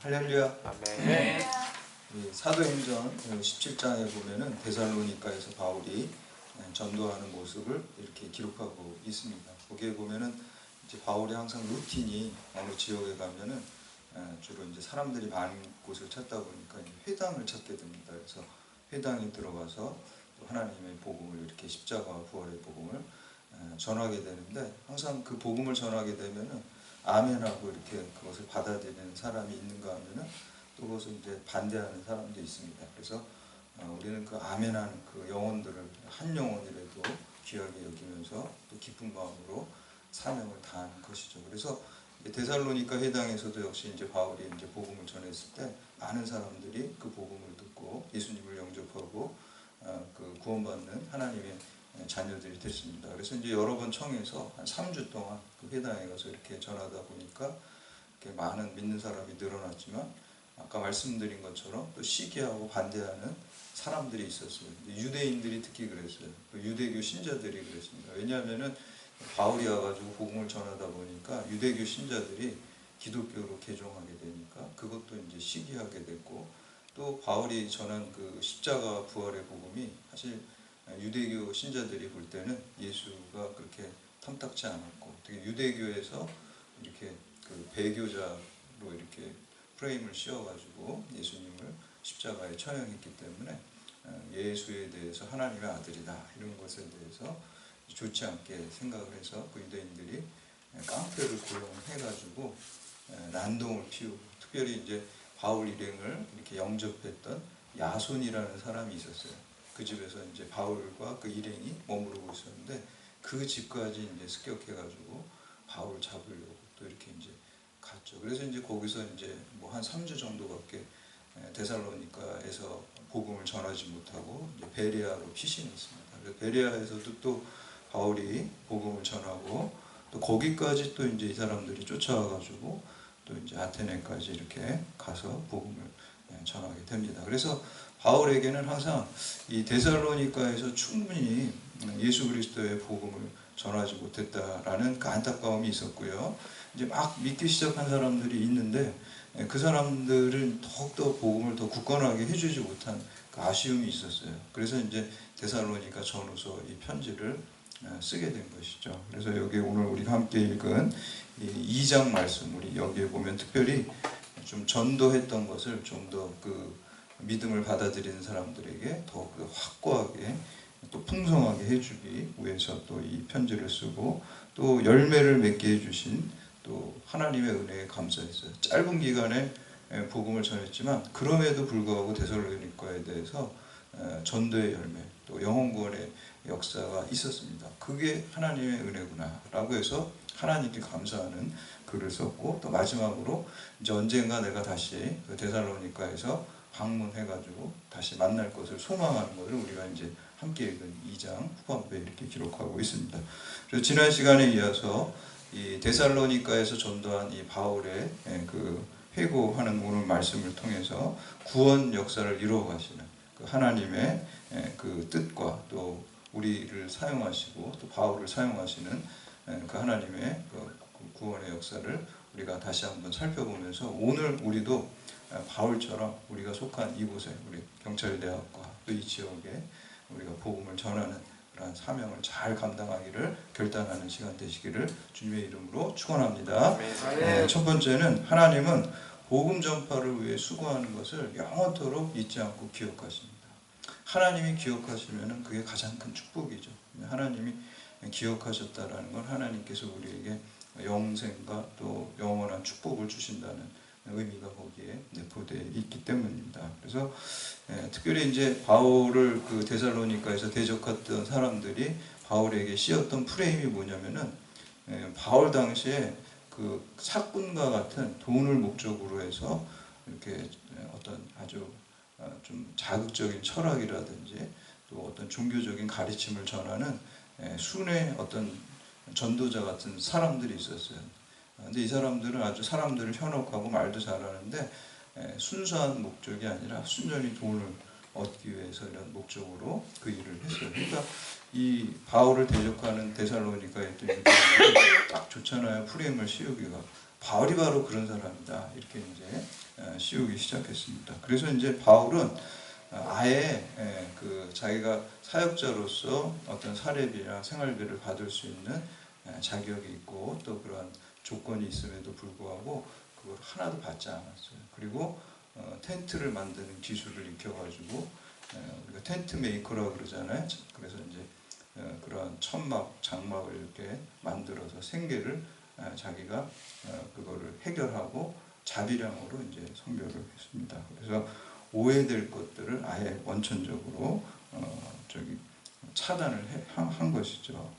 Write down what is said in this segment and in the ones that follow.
할렐루야. 아멘. 사도행전 17장에 보면은 데살로니가에서 바울이 전도하는 모습을 이렇게 기록하고 있습니다. 거기에 보면은 이제 바울이 항상 루틴이 어느 지역에 가면은 주로 이제 사람들이 많은 곳을 찾다 보니까 회당을 찾게 됩니다. 그래서 회당에 들어가서 하나님의 복음을 이렇게 십자가와 부활의 복음을 전하게 되는데, 항상 그 복음을 전하게 되면은 아멘하고 이렇게 그것을 받아들이는 사람이 있는가 하면은 또 그것을 이제 반대하는 사람도 있습니다. 그래서 우리는 그 아멘하는 그 영혼들을 한 영혼이라도 귀하게 여기면서 또 기쁜 마음으로 사명을 다하는 것이죠. 그래서 데살로니가 회당에서도 역시 이제 바울이 이제 복음을 전했을 때 많은 사람들이 그 복음을 듣고 예수님을 영접하고 그 구원받는 하나님의 자녀들이 됐습니다. 그래서 이제 여러 번 청해서 한 3주 동안 그 회당에 가서 이렇게 전하다 보니까 이렇게 많은 믿는 사람이 늘어났지만, 아까 말씀드린 것처럼 또 시기하고 반대하는 사람들이 있었어요. 유대인들이 특히 그랬어요. 유대교 신자들이 그랬습니다. 왜냐하면은 바울이 와가지고 복음을 전하다 보니까 유대교 신자들이 기독교로 개종하게 되니까 그것도 이제 시기하게 됐고, 또 바울이 전한 그 십자가 부활의 복음이 사실 유대교 신자들이 볼 때는 예수가 그렇게 탐탁지 않았고, 되게 유대교에서 이렇게 그 배교자로 이렇게 프레임을 씌워가지고 예수님을 십자가에 처형했기 때문에 예수에 대해서 하나님의 아들이다 이런 것에 대해서 좋지 않게 생각을 해서 그 유대인들이 깡패를 고용해가지고 난동을 피우고, 특별히 이제 바울 일행을 이렇게 영접했던 야손이라는 사람이 있었어요. 그 집에서 이제 바울과 그 일행이 머무르고 있었는데 그 집까지 이제 습격해가지고 바울을 잡으려고 또 이렇게 이제 갔죠. 그래서 이제 거기서 이제 뭐 한 3주 정도밖에 데살로니가에서 복음을 전하지 못하고 이제 베레아로 피신했습니다. 그래서 베레아에서도 또 바울이 복음을 전하고 또 거기까지 또 이제 이 사람들이 쫓아와가지고 또 이제 아테네까지 이렇게 가서 복음을 전하게 됩니다. 그래서 바울에게는 항상 이 데살로니가에서 충분히 예수 그리스도의 복음을 전하지 못했다라는 그 안타까움이 있었고요. 이제 막 믿기 시작한 사람들이 있는데 그 사람들은 더욱더 복음을 더 굳건하게 해주지 못한 그 아쉬움이 있었어요. 그래서 이제 데살로니가 전후서 이 편지를 쓰게 된 것이죠. 그래서 여기 오늘 우리가 함께 읽은 이 2장 말씀, 우리 여기에 보면 특별히 좀 전도했던 것을 좀 더 그 믿음을 받아들이는 사람들에게 더 확고하게 또 풍성하게 해주기 위해서 또 이 편지를 쓰고, 또 열매를 맺게 해주신 또 하나님의 은혜에 감사했어요. 짧은 기간에 복음을 전했지만 그럼에도 불구하고 데살로니가에 대해서 전도의 열매, 또 영혼 구원의 역사가 있었습니다. 그게 하나님의 은혜구나 라고 해서 하나님께 감사하는 글을 썼고, 또 마지막으로 이제 언젠가 내가 다시 그 데살로니가에서 방문해가지고 다시 만날 것을 소망하는 것을 우리가 이제 함께 읽은 2장 후반부에 이렇게 기록하고 있습니다. 그래서 지난 시간에 이어서 이 데살로니가에서 전도한 이 바울의 그 회고하는 오늘 말씀을 통해서 구원 역사를 이루어가시는 그 하나님의 그 뜻과 또 우리를 사용하시고 또 바울을 사용하시는 그 하나님의 그 구원의 역사를 우리가 다시 한번 살펴보면서, 오늘 우리도 바울처럼 우리가 속한 이곳에, 우리 경찰대학과 또 이 지역에 우리가 복음을 전하는 그런 사명을 잘 감당하기를 결단하는 시간 되시기를 주님의 이름으로 축원합니다. 첫 번째는 하나님은 복음 전파를 위해 수고하는 것을 영원토록 잊지 않고 기억하십니다. 하나님이 기억하시면 그게 가장 큰 축복이죠. 하나님이 기억하셨다라는 건 하나님께서 우리에게 영생과 또 영원한 축복을 주신다는 의미가 거기에 내포되어 있기 때문입니다. 그래서 특별히 이제 바울을 그 데살로니가에서 대적했던 사람들이 바울에게 씌웠던 프레임이 뭐냐면은 바울 당시에 그 사꾼과 같은 돈을 목적으로 해서 이렇게 어떤 아주 좀 자극적인 철학이라든지 또 어떤 종교적인 가르침을 전하는 순회 어떤 전도자 같은 사람들이 있었어요. 근데 이 사람들은 아주 사람들을 현혹하고 말도 잘하는데 순수한 목적이 아니라 순전히 돈을 얻기 위해서 이런 목적으로 그 일을 했어요. 그러니까 이 바울을 대적하는 데살로니가에 있던 유대인들이 딱 좋잖아요. 프레임을 씌우기가. 바울이 바로 그런 사람이다. 이렇게 이제 씌우기 시작했습니다. 그래서 이제 바울은 아예 그 자기가 사역자로서 어떤 사례비나 생활비를 받을 수 있는 자격이 있고 또 그러한 조건이 있음에도 불구하고 그걸 하나도 받지 않았어요. 그리고 텐트를 만드는 기술을 익혀가지고 우리가 텐트 메이커라고 그러잖아요. 그래서 이제 그러한 천막, 장막을 이렇게 만들어서 생계를 자기가 그거를 해결하고 자비량으로 이제 선교를 했습니다. 그래서 오해될 것들을 아예 원천적으로 차단을 한 것이죠.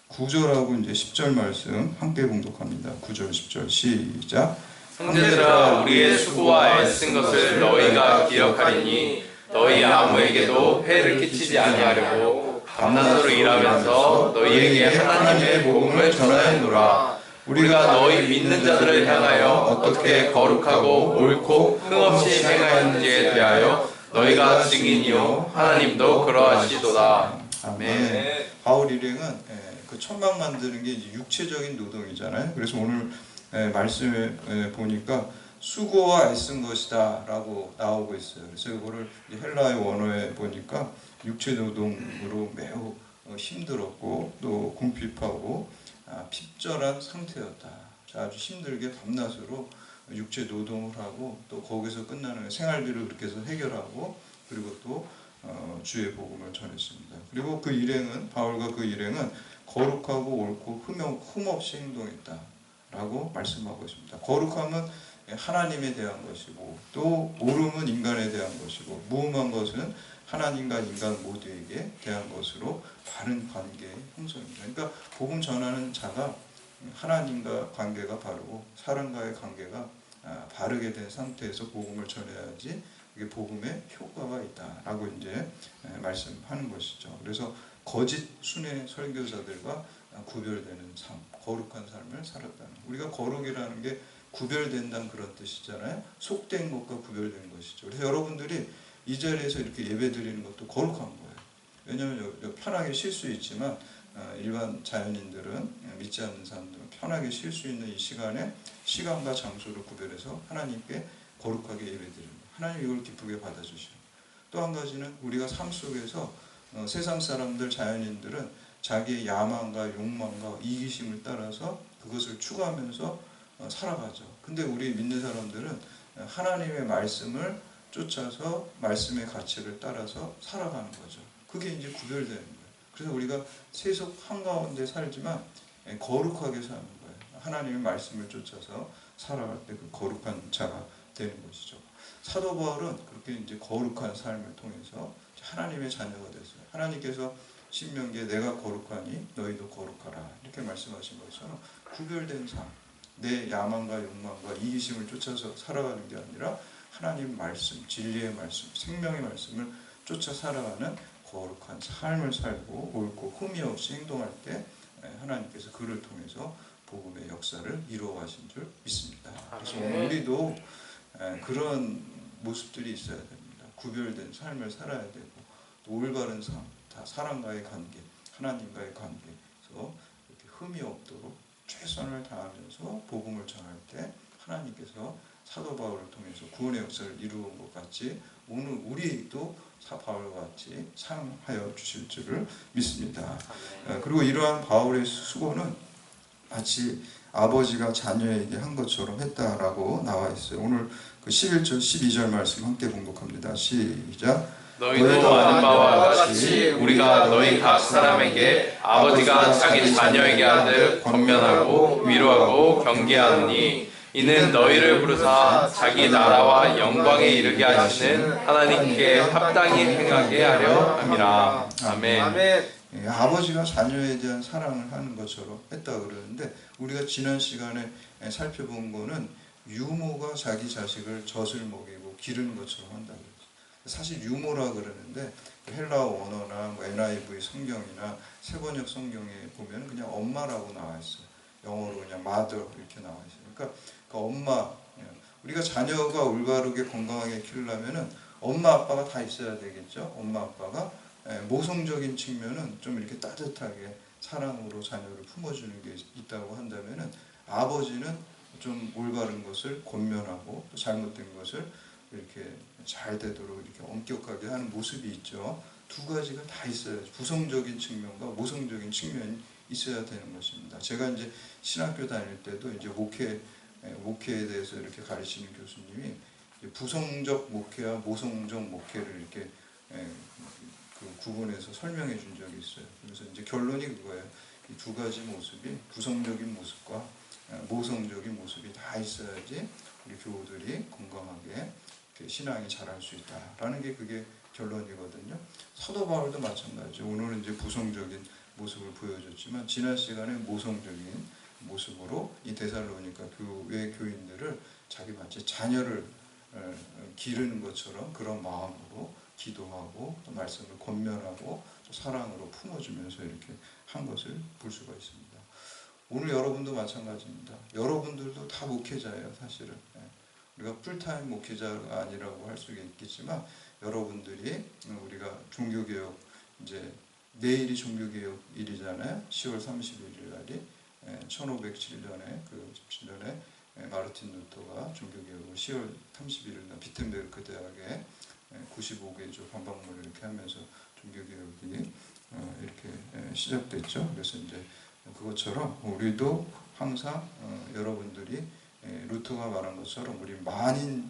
9절하고 이제 10절 말씀 함께 봉독합니다. 9절 10절 시작. 형제들아 우리의 수고와 애쓴 것을 너희가 기억하리니 너희 아무에게도 해를 끼치지 아니하려고 밤낮으로 일하면서 너희에게 하나님의 복음을 전하였노라. 우리가 너희 믿는 자들을 향하여 어떻게 거룩하고 옳고 흠없이 행하였는지에 대하여 너희가 증인이요 하나님도 그러하시도다. 아멘. 바울 일행은 그 천막 만드는 게 이제 육체적인 노동이잖아요. 그래서 오늘 말씀에 보니까 수고와 애쓴 것이다 라고 나오고 있어요. 그래서 이거를 헬라의 원어에 보니까 육체 노동으로 매우 힘들었고 또 궁핍하고 핍절한 상태였다. 아주 힘들게 밤낮으로 육체 노동을 하고 또 거기서 끝나는 생활비를 그렇게 해서 해결하고 그리고 또 주의 복음을 전했습니다. 그리고 그 일행은 바울과 그 일행은 거룩하고 옳고 흠없이 행동했다 라고 말씀하고 있습니다. 거룩함은 하나님에 대한 것이고 또 옳음은 인간에 대한 것이고 무음한 것은 하나님과 인간 모두에게 대한 것으로 바른 관계의 형성입니다. 그러니까 복음 전하는 자가 하나님과 관계가 바르고 사람과의 관계가 바르게 된 상태에서 복음을 전해야지 이게 복음의 효과가 있다라고 이제 말씀하는 것이죠. 그래서 거짓 순회 설교자들과 구별되는 삶, 거룩한 삶을 살았다는. 우리가 거룩이라는 게 구별된다는 그런 뜻이잖아요. 속된 것과 구별된 것이죠. 그래서 여러분들이 이 자리에서 이렇게 예배 드리는 것도 거룩한 거예요. 왜냐하면 편하게 쉴 수 있지만 일반 자연인들은 믿지 않는 사람들은 편하게 쉴 수 있는 이 시간에 시간과 장소를 구별해서 하나님께 거룩하게 예배 드립니다. 하나님 이걸 기쁘게 받아주시고 또 한 가지는 우리가 삶 속에서 세상 사람들 자연인들은 자기의 야망과 욕망과 이기심을 따라서 그것을 추구하면서 살아가죠. 근데 우리 믿는 사람들은 하나님의 말씀을 쫓아서 말씀의 가치를 따라서 살아가는 거죠. 그게 이제 구별되는 거예요. 그래서 우리가 세속 한가운데 살지만 거룩하게 사는 거예요. 하나님의 말씀을 쫓아서 살아갈 때 그 거룩한 자가 되는 것이죠. 사도 바울은 그렇게 이제 거룩한 삶을 통해서 하나님의 자녀가 됐어요. 하나님께서 신명기에 내가 거룩하니 너희도 거룩하라 이렇게 말씀하신 것처럼 구별된 삶, 내 야망과 욕망과 이기심을 쫓아서 살아가는 게 아니라 하나님 말씀, 진리의 말씀, 생명의 말씀을 쫓아 살아가는 거룩한 삶을 살고 옳고 흠이 없이 행동할 때 하나님께서 그를 통해서 복음의 역사를 이루어 가신 줄 믿습니다. 그래서 오늘 우리도 그런 모습들이 있어야 됩니다. 구별된 삶을 살아야 되고 또 올바른 삶, 다 사람과의 관계, 하나님과의 관계에서 이렇게 흠이 없도록 최선을 다하면서 복음을 전할 때 하나님께서 사도 바울을 통해서 구원의 역사를 이루은 것 같이 오늘 우리도 바울과 같이 사용하여 주실 줄을 믿습니다. 그리고 이러한 바울의 수고는 마치 아버지가 자녀에게 한 것처럼 했다라고 나와 있어요. 오늘 그 11절 12절 말씀 함께 봉독합니다. 시작. 너희도 아는 바와 같이 우리가 너희 각 사람에게 아버지가 자기 자녀에게 하듯 권면하고 위로하고 경계하노니 이는 너희를 부르사 자기 나라와 영광에 이르게 하시는 하나님께 합당히 행하게 하려 함이라. 아멘. 아버지가 자녀에 대한 사랑을 하는 것처럼 했다 그러는데 우리가 지난 시간에 살펴본 거는 유모가 자기 자식을 젖을 먹이고 기르는 것처럼 한다 그랬어요. 사실 유모라 그러는데 헬라어 원어나 뭐 NIV 성경이나 세번역 성경에 보면 그냥 엄마라고 나와 있어요. 영어로 그냥 mother 이렇게 나와 있어요. 그러니까 그 엄마, 우리가 자녀가 올바르게 건강하게 키우려면은 엄마 아빠가 다 있어야 되겠죠. 엄마 아빠가 모성적인 측면은 좀 이렇게 따뜻하게 사랑으로 자녀를 품어주는 게 있다고 한다면은 아버지는 좀 올바른 것을 권면하고 또 잘못된 것을 이렇게 잘 되도록 이렇게 엄격하게 하는 모습이 있죠. 두 가지가 다 있어요. 부성적인 측면과 모성적인 측면이 있어야 되는 것입니다. 제가 이제 신학교 다닐 때도 이제 목회에 대해서 이렇게 가르치는 교수님이 부성적 목회와 모성적 목회를 이렇게 그 구분해서 설명해 준 적이 있어요. 그래서 이제 결론이 그거예요. 이 두 가지 모습이 부성적인 모습과 모성적인 모습이 다 있어야지 우리 교우들이 건강하게 신앙이 자랄 수 있다라는 게 그게 결론이거든요. 사도 바울도 마찬가지죠. 오늘은 이제 부성적인 모습을 보여줬지만 지난 시간에 모성적인 모습으로 이 데살로니가 교회 교인들을 자기 마치 자녀를 기르는 것처럼 그런 마음으로 기도하고 또 말씀을 권면하고 또 사랑으로 품어주면서 이렇게 한 것을 볼 수가 있습니다. 오늘 여러분도 마찬가지입니다. 여러분들도 다 목회자예요, 사실은. 우리가 풀타임 목회자가 아니라고 할 수 있겠지만 여러분들이 우리가 종교개혁 이제 내일이 종교개혁일이잖아요. 10월 31일 날이 1507년에 그 17년에 마르틴 루터가 종교개혁을 10월 31일 날 비텐베르크 대학에 95개조 반박문을 이렇게 하면서 종교개혁이 이렇게 시작됐죠. 그래서 이제 그것처럼 우리도 항상 여러분들이 루터가 말한 것처럼 우리 만인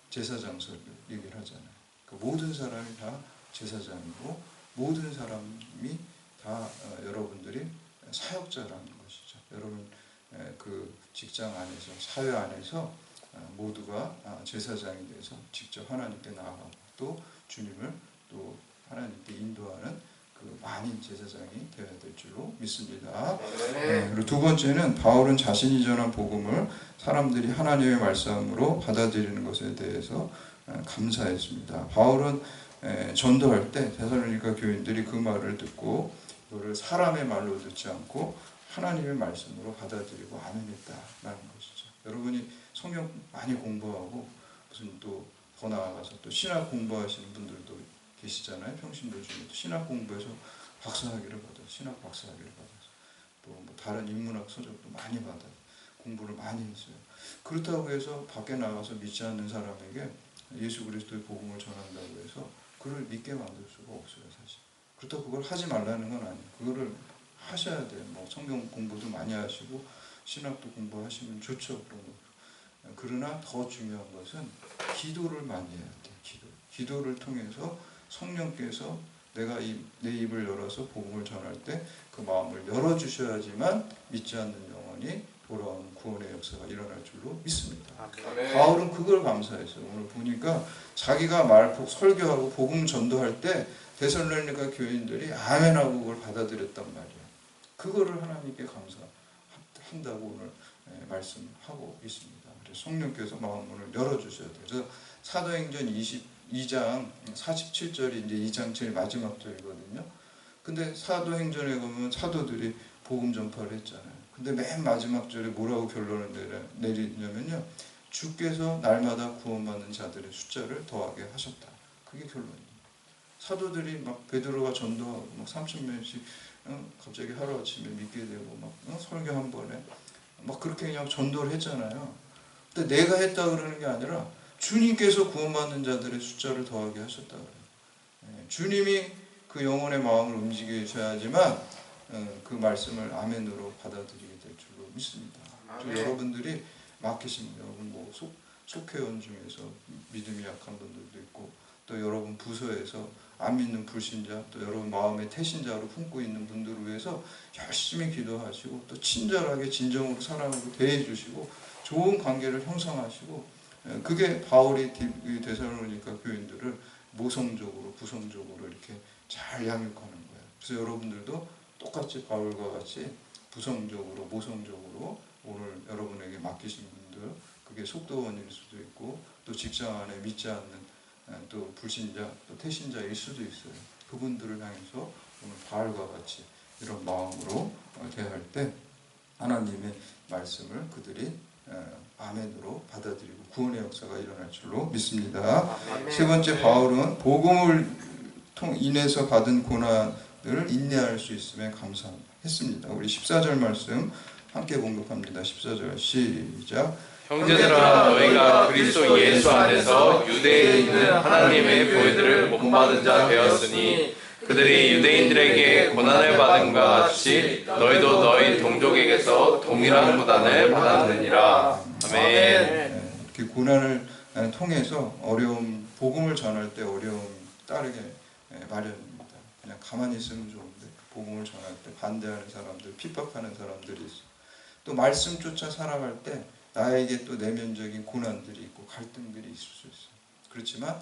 제사장설을 얘기를 하잖아요. 그 모든 사람이 다 제사장이고 모든 사람이 다 여러분들이 사역자라는 것이죠. 여러분 그 직장 안에서 사회 안에서 모두가 제사장이 돼서 직접 하나님께 나아가고 또 주님을 또 하나님께 인도하는 그 만인 제사장이 되어야 될 줄로 믿습니다. 그리고 두 번째는 바울은 자신이 전한 복음을 사람들이 하나님의 말씀으로 받아들이는 것에 대해서 감사했습니다. 바울은 전도할 때 데살로니가 교인들이 그 말을 듣고 그를 사람의 말로 듣지 않고 하나님의 말씀으로 받아들이고 아멘했다라는 것이죠. 여러분이 성경 많이 공부하고 무슨 또 더 나아가서 또 신학 공부하시는 분들도 계시잖아요. 평신도 중에 신학 공부해서 박사학위를 받아요. 신학 박사학위를 받아서 또 뭐 다른 인문학 서적도 많이 받아요. 공부를 많이 했어요. 그렇다고 해서 밖에 나가서 믿지 않는 사람에게 예수 그리스도의 복음을 전한다고 해서 그를 믿게 만들 수가 없어요, 사실. 그렇다고 그걸 하지 말라는 건 아니에요. 그거를 하셔야 돼요. 뭐 성경 공부도 많이 하시고 신학도 공부하시면 좋죠. 그런 거. 그러나 더 중요한 것은 기도를 많이 해야 돼요. 기도를 통해서 성령께서 내가 내 입을 열어서 복음을 전할 때 그 마음을 열어주셔야지만 믿지 않는 영혼이 돌아오는 구원의 역사가 일어날 줄로 믿습니다. 바울은 그걸 감사했어요. 오늘 보니까 자기가 설교하고 복음 전도할 때 데살로니가 교인들이 아멘하고 그걸 받아들였단 말이에요. 그거를 하나님께 감사한다고 오늘 말씀하고 있습니다. 그래서 성령께서 마음문을 열어주셔야 돼요. 그래서 사도행전 22장 47절이 이제 2장 제일 마지막 절이거든요. 근데 사도행전에 보면 사도들이 복음 전파를 했잖아요. 근데 맨 마지막 절에 뭐라고 결론을 내리냐면요. 주께서 날마다 구원받는 자들의 숫자를 더하게 하셨다. 그게 결론이에요. 사도들이 막 베드로가 전도하고 막 3,000명씩 갑자기 하루아침에 믿게 되고 막 설교 한 번에 막 그렇게 그냥 전도를 했잖아요. 근데 내가 했다 그러는 게 아니라 주님께서 구원받는 자들의 숫자를 더하게 하셨다 그래요. 주님이 그 영혼의 마음을 움직이셔야지만 그 말씀을 아멘으로 받아들이게 될 줄로 믿습니다. 여러분들이 맡기신 여러분 뭐 속회원 중에서 믿음이 약한 분들도 있고 또 여러분 부서에서 안 믿는 불신자 또 여러분 마음의 태신자로 품고 있는 분들을 위해서 열심히 기도하시고 또 친절하게 진정으로 사랑으로 대해주시고 좋은 관계를 형성하시고 그게 바울이 데살로니가 교인들을 모성적으로 부성적으로 이렇게 잘 양육하는 거예요. 그래서 여러분들도 똑같이 바울과 같이 부성적으로 모성적으로 오늘 여러분에게 맡기신 분들 그게 속도원일 수도 있고 또 직장 안에 믿지 않는 또 불신자 또 태신자일 수도 있어요. 그분들을 향해서 오늘 바울과 같이 이런 마음으로 대할 때 하나님의 말씀을 그들이 아멘으로 받아들이고 구원의 역사가 일어날 줄로 믿습니다. 아멘. 세 번째 바울은 복음을 인해서 받은 고난을 인내할 수 있음에 감사했습니다. 우리 14절 말씀 함께 공독합니다. 14절 시작. 형제들아 너희가 그리스도 예수 안에서 유대에 있는 하나님의 보혜들을 본받은 자 되었으니 그들이 유대인들에게 고난을 받은 것 같이 너희도 너희 동족에게서 동일한 고난을 받았느니라. 아멘. 이렇게 고난을 통해서 어려움, 복음을 전할 때 어려움이 따르게 마련입니다. 그냥 가만히 있으면 좋은데 복음을 전할 때 반대하는 사람들, 핍박하는 사람들이 있어. 또 말씀 쫓아 살아갈 때 나에게 또 내면적인 고난들이 있고 갈등들이 있을 수 있어요. 그렇지만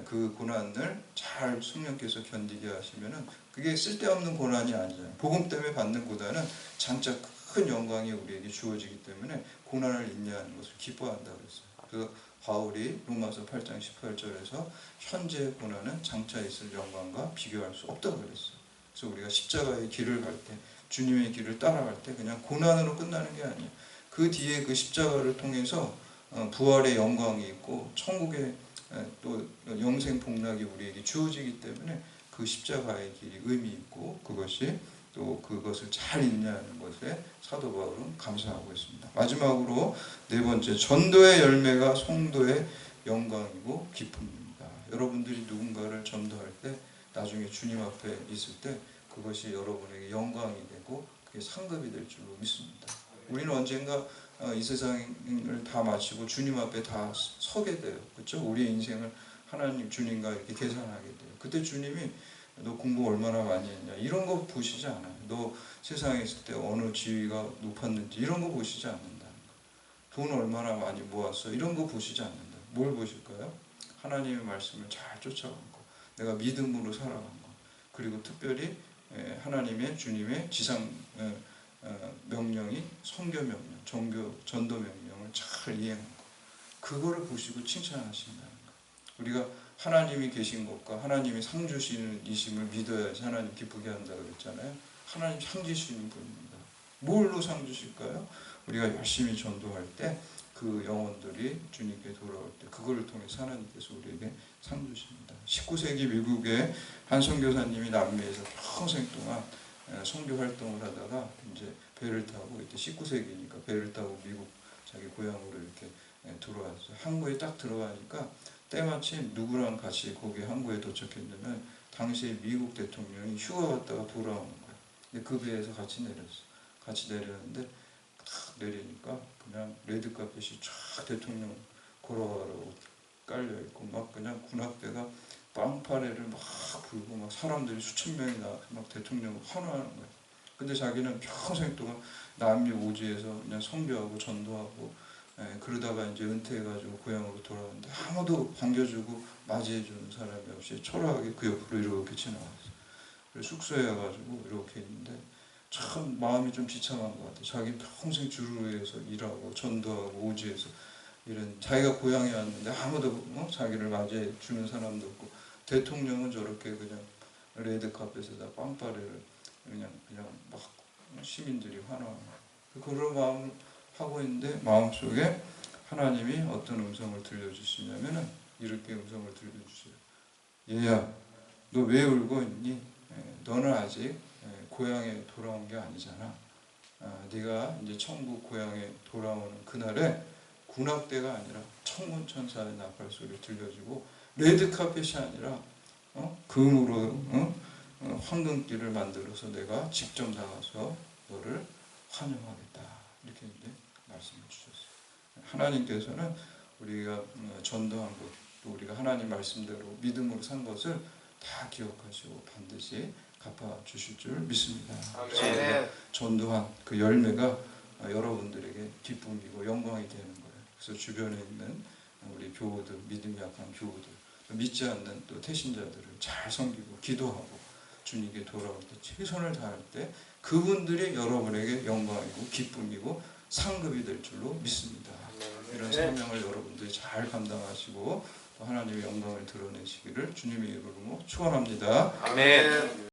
그 고난을 잘 성령께서 견디게 하시면은 그게 쓸데없는 고난이 아니잖아요. 복음 때문에 받는 고난은 장차 큰 영광이 우리에게 주어지기 때문에 고난을 인내하는 것을 기뻐한다 그랬어요. 그래서 바울이 로마서 8장 18절에서 현재의 고난은 장차 있을 영광과 비교할 수 없다고 그랬어요. 그래서 우리가 십자가의 길을 갈 때, 주님의 길을 따라갈 때 그냥 고난으로 끝나는 게 아니에요. 그 뒤에 그 십자가를 통해서 부활의 영광이 있고 천국의 또 영생 복락이 우리에게 주어지기 때문에 그 십자가의 길이 의미 있고 그것이 또 그것을 잘 인내하는 것에 사도 바울은 감사하고 있습니다. 마지막으로 네 번째, 전도의 열매가 성도의 영광이고 기쁨입니다. 여러분들이 누군가를 전도할 때 나중에 주님 앞에 있을 때 그것이 여러분에게 영광이 되고 그게 상급이 될 줄로 믿습니다. 우리는 언젠가 이 세상을 다 마치고 주님 앞에 다 서게 돼요. 그렇죠? 우리의 인생을 하나님 주님과 이렇게 계산하게 돼요. 그때 주님이 너 공부 얼마나 많이 했냐 이런 거 보시지 않아요. 너 세상에 있을 때 어느 지위가 높았는지 이런 거 보시지 않는다. 돈 얼마나 많이 모았어 이런 거 보시지 않는다. 뭘 보실까요? 하나님의 말씀을 잘 쫓아간 거, 내가 믿음으로 살아간 거, 그리고 특별히 하나님의 주님의 지상 명령이 선교 명령, 종교 전도 명령을 잘 이행한 거, 그거를 보시고 칭찬하신다는 거. 우리가 하나님이 계신 것과 하나님이 상 주시는 이심을 믿어야지 하나님 기쁘게 한다고 그랬잖아요. 하나님 상 주시는 분입니다. 뭘로 상 주실까요? 우리가 열심히 전도할 때 그 영혼들이 주님께 돌아올 때 그거를 통해서 하나님께서 우리에게 상 주십니다. 19세기 미국의 한 선교사님이 남미에서 평생 동안 선교 활동을 하다가 이제 배를 타고 이때 19세기니까 배를 타고 미국 자기 고향으로 이렇게 들어왔어요. 항구에 딱 들어가니까 때마침 누구랑 같이 거기 항구에 도착했냐면 당시에 미국 대통령이 휴가 갔다가 돌아오는 거예요. 근데 그 배에서 같이 내렸어요. 같이 내렸는데 딱 내리니까 그냥 레드카펫이 쫙 대통령 걸어가라고 깔려있고 막 그냥 군악대가 빵파레를 막 불고 막 사람들이 수천 명이 나와서 막 대통령을 환호하는 거예요. 근데 자기는 평생 동안 남미 오지에서 그냥 선교하고 전도하고 그러다가 이제 은퇴해가지고 고향으로 돌아왔는데 아무도 반겨주고 맞이해주는 사람이 없이 초라하게 그 옆으로 이렇게 지나갔어요. 그래서 숙소에 가가지고 이렇게 있는데 참 마음이 좀 비참한 것 같아요. 자기 평생 주를 위해서 일하고 전도하고 오지에서 이런 자기가 고향에 왔는데 아무도 자기를 맞이해주는 사람도 없고 대통령은 저렇게 그냥 레드카펫에다 빵빠레를 그냥 막 시민들이 환호하는 그런 마음을 하고 있는데 마음속에 하나님이 어떤 음성을 들려주시냐면은 이렇게 음성을 들려주세요. 얘야, 너 왜 울고 있니? 너는 아직 고향에 돌아온 게 아니잖아. 네가 이제 천국 고향에 돌아오는 그날에 군악대가 아니라 천군천사의 나팔 소리 들려주고 레드카펫이 아니라 금으로 황금띠를 만들어서 내가 직접 나가서 너를 환영하겠다. 이렇게 이제 말씀을 주셨어요. 하나님께서는 우리가 전도한 것, 또 우리가 하나님 말씀대로 믿음으로 산 것을 다 기억하시고 반드시 갚아주실 줄 믿습니다. 그래서 전도한 그 열매가 여러분들에게 기쁨이고 영광이 되는 거예요. 그래서 주변에 있는 우리 교우들, 믿음이 약한 교우들, 믿지 않는 또 태신자들을 잘 섬기고 기도하고 주님께 돌아올 때 최선을 다할 때 그분들이 여러분에게 영광이고 기쁨이고 상급이 될 줄로 믿습니다. 이런 사명을 여러분들이 잘 감당하시고 하나님의 영광을 드러내시기를 주님의 이름으로 축원합니다. 아멘.